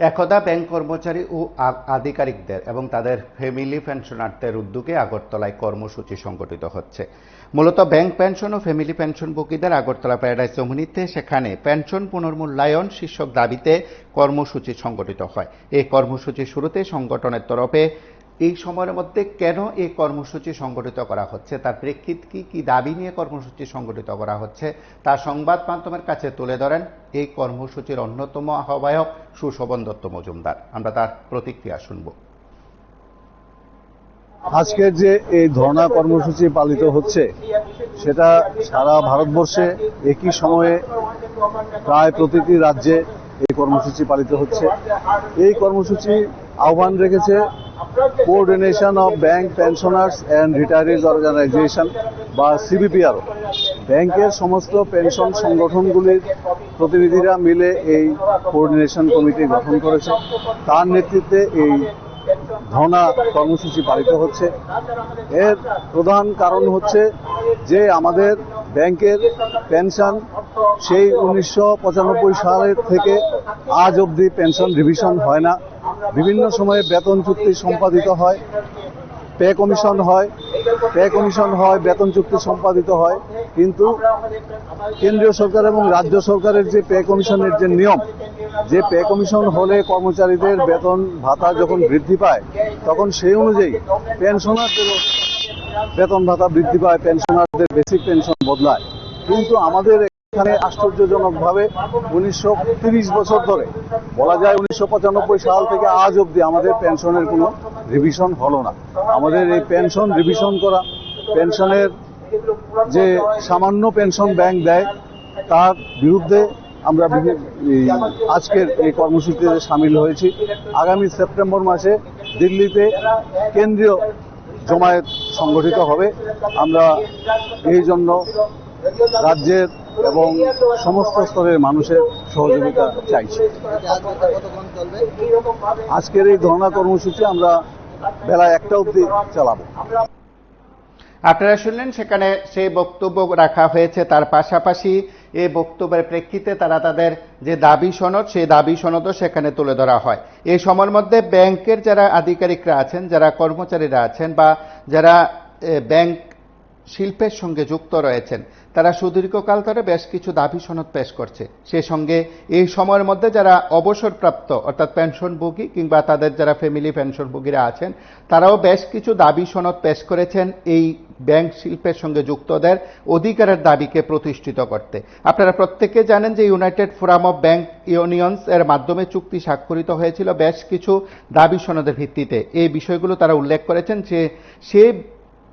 একদা ব্যাংক কর্মচারী ও আধিকারিকদের এবং তাদের ফ্যামিলি পেনশনারদের উদ্যোগে আগরতলায় কর্মসূচি সংগঠিত হচ্ছে। মূলত ব্যাংক পেনশন ও ফ্যামিলি পেনশনভোগীদের আগরতলা প্যারাডাইস এমনিতে সেখানে পেনশন পুনর্মূল্যায়ন শীর্ষক দাবিতে কর্মসূচি সংগঠিত হয়। এই কর্মসূচির শুরুতে সংগঠনের তরফে এই সময়ের মধ্যে কেন এই কর্মসূচি সংগঠিত করা হচ্ছে, তার প্রেক্ষিত কি দাবি নিয়ে কর্মসূচি সংগঠিত করা হচ্ছে, তা সংবাদ মাধ্যমের কাছে তুলে ধরেন এই কর্মসূচির অন্যতম আহ্বায়ক সুশোভন দত্ত মজুমদার। আমরা তার প্রতিক্রিয়া শুনব। আজকে যে এই ধর্ণা কর্মসূচি পালিত হচ্ছে সেটা সারা ভারতবর্ষে একই সময়ে প্রায় প্রতিটি রাজ্যে এই কর্মসূচি পালিত হচ্ছে। এই কর্মসূচি আহ্বান রেখেছে coordination of bank pensioners and retirees organisation বা সিবিপিআরও। ব্যাংকের সমস্ত পেনশন সংগঠনগুলির প্রতিনিধিরা মিলে এই কোঅর্ডিনেশন কমিটি গঠন করেছে। তার নেতৃত্বে এই ধর্ণা কর্মসূচি পালিত হচ্ছে। এর প্রধান কারণ হচ্ছে যে আমাদের ব্যাংকের পেনশন সেই 1995 সালের থেকে আজ অবধি পেনশন রিভিশন হয় না। বিভিন্ন সময়ে বেতন চুক্তি সম্পাদিত হয়, পে কমিশন হয়, বেতন চুক্তি সম্পাদিত হয়, কিন্তু কেন্দ্রীয় সরকার এবং রাজ্য সরকারের যে পে কমিশনের যে নিয়ম, যে পে কমিশন হলে কর্মচারীদের বেতন ভাতা যখন বৃদ্ধি পায় তখন সেই অনুযায়ী পেনশনারদেরও বেতন ভাতা বৃদ্ধি পায়, পেনশনারদের বেসিক পেনশন বদলায়। কিন্তু আমাদের এখানে আশ্চর্যজনকভাবে 1930 বছর ধরে, বলা যায় 1995 সাল থেকে আজ অবধি আমাদের পেনশনের কোনো রিভিশন হলো না। আমাদের এই পেনশন রিভিশন করা, পেনশনের যে সামান্য পেনশন ব্যাংক দেয় তার বিরুদ্ধে আমরা আজকের এই কর্মসূচিতে সামিল হয়েছি। আগামী সেপ্টেম্বর মাসে দিল্লিতে কেন্দ্রীয় জমায়েত সংগঠিত হবে। আমরা এই জন্য রাজ্যের এবং সমস্ত স্তরের মানুষের সহযোগিতা চাইছি। আজকের এই ধর্ণা কর্মসূচি আমরা বেলা 1টা অবধি চালাবো। আপনারা শুনলেন, সেখানে সেই বক্তব্য রাখা হয়েছে। তার পাশাপাশি এই বক্তব্যের প্রেক্ষিতে তারা তাদের যে দাবি সনদ, সেই দাবি সনদও সেখানে তুলে ধরা হয়। এই সময়ের মধ্যে ব্যাংকের যারা আধিকারিকরা আছেন, যারা কর্মচারীরা আছেন বা যারা ব্যাংক শিল্পের সঙ্গে যুক্ত রয়েছেন, তারা সুদীর্ঘকাল ধরে বেশ কিছু দাবি সনদ পেশ করছে। সেই সঙ্গে এই সময়ের মধ্যে যারা অবসরপ্রাপ্ত অর্থাৎ পেনশনভোগী কিংবা তাদের যারা ফ্যামিলি পেনশনভোগীরা আছেন, তারাও বেশ কিছু দাবি সনদ পেশ করেছেন এই ব্যাংক শিল্পের সঙ্গে যুক্তদের অধিকারের দাবিকে প্রতিষ্ঠিত করতে। আপনারা প্রত্যেকে জানেন যে United forum of bank unions এর মাধ্যমে চুক্তি স্বাক্ষরিত হয়েছিল বেশ কিছু দাবি সনদের ভিত্তিতে। এই বিষয়গুলো তারা উল্লেখ করেছেন যে সেই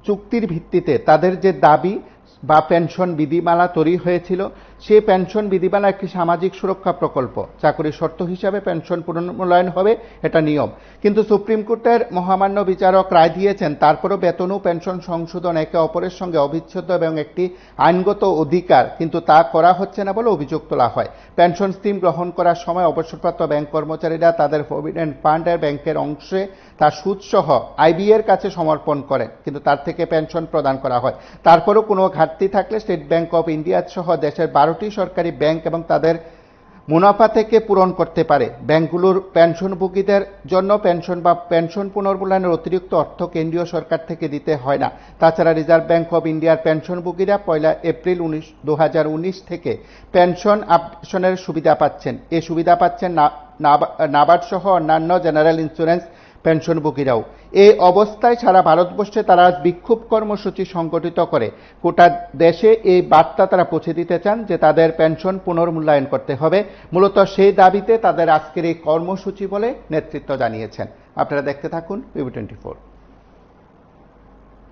চুক্তির ভিত্তিতে তাদের যে দাবি বা পেনশন বিধিমালা তৈরি হয়েছিল, সেই পেনশন বিধিমালা একটি সামাজিক সুরক্ষা প্রকল্প, চাকরির শর্ত হিসাবে পেনশন পুনর্মূল্যায়ন হবে, এটা নিয়ম। কিন্তু সুপ্রিম কোর্টের মহামান্য বিচারক রায় দিয়েছেন তারপরও বেতন ও পেনশন সংশোধন একে অপরের সঙ্গে অবিচ্ছেদ্য এবং একটি আইনগত অধিকার, কিন্তু তা করা হচ্ছে না বলে অভিযোগ তোলা হয়। পেনশন স্কিম গ্রহণ করার সময় অবসরপ্রাপ্ত ব্যাংক কর্মচারীরা তাদের প্রভিডেন্ট ফান্ডের ব্যাংকের অংশে তার সুদসহ আইবি এর কাছে সমর্পণ করেন, কিন্তু তার থেকে পেনশন প্রদান করা হয়। তারপরও কোনো ঘাটতি থাকলে স্টেট ব্যাংক অফ ইন্ডিয়া সহ দেশের 12টি সরকারি ব্যাংক এবং তাদের মুনাফা থেকে পূরণ করতে পারে। ব্যাংকগুলোর পেনশনভোগীদের জন্য পেনশন বা পেনশন পুনর্মূল্যায়নের অতিরিক্ত অর্থ কেন্দ্রীয় সরকার থেকে দিতে হয় না। তাছাড়া রিজার্ভ ব্যাংক অফ ইন্ডিয়ার পেনশনভোগীরা 1 এপ্রিল 2019 থেকে পেনশন আপডেশনের সুবিধা পাচ্ছেন। এই সুবিধা পাচ্ছেন নাবার্ড সহ অন্যান্য জেনারেল ইন্স্যুরেন্স পেনশনভোগীরাও। এই অবস্থায় সারা ভারতবর্ষে তারা বিক্ষোভ কর্মসূচি সংগঠিত করে গোটা দেশে এই বার্তা তারা পৌঁছে দিতে চান যে তাদের পেনশন পুনর্মূল্যায়ন করতে হবে। মূলত সেই দাবিতে তাদের আজকের এই কর্মসূচি বলে নেতৃত্ব জানিয়েছেন। আপনারা দেখতে থাকুন PV24।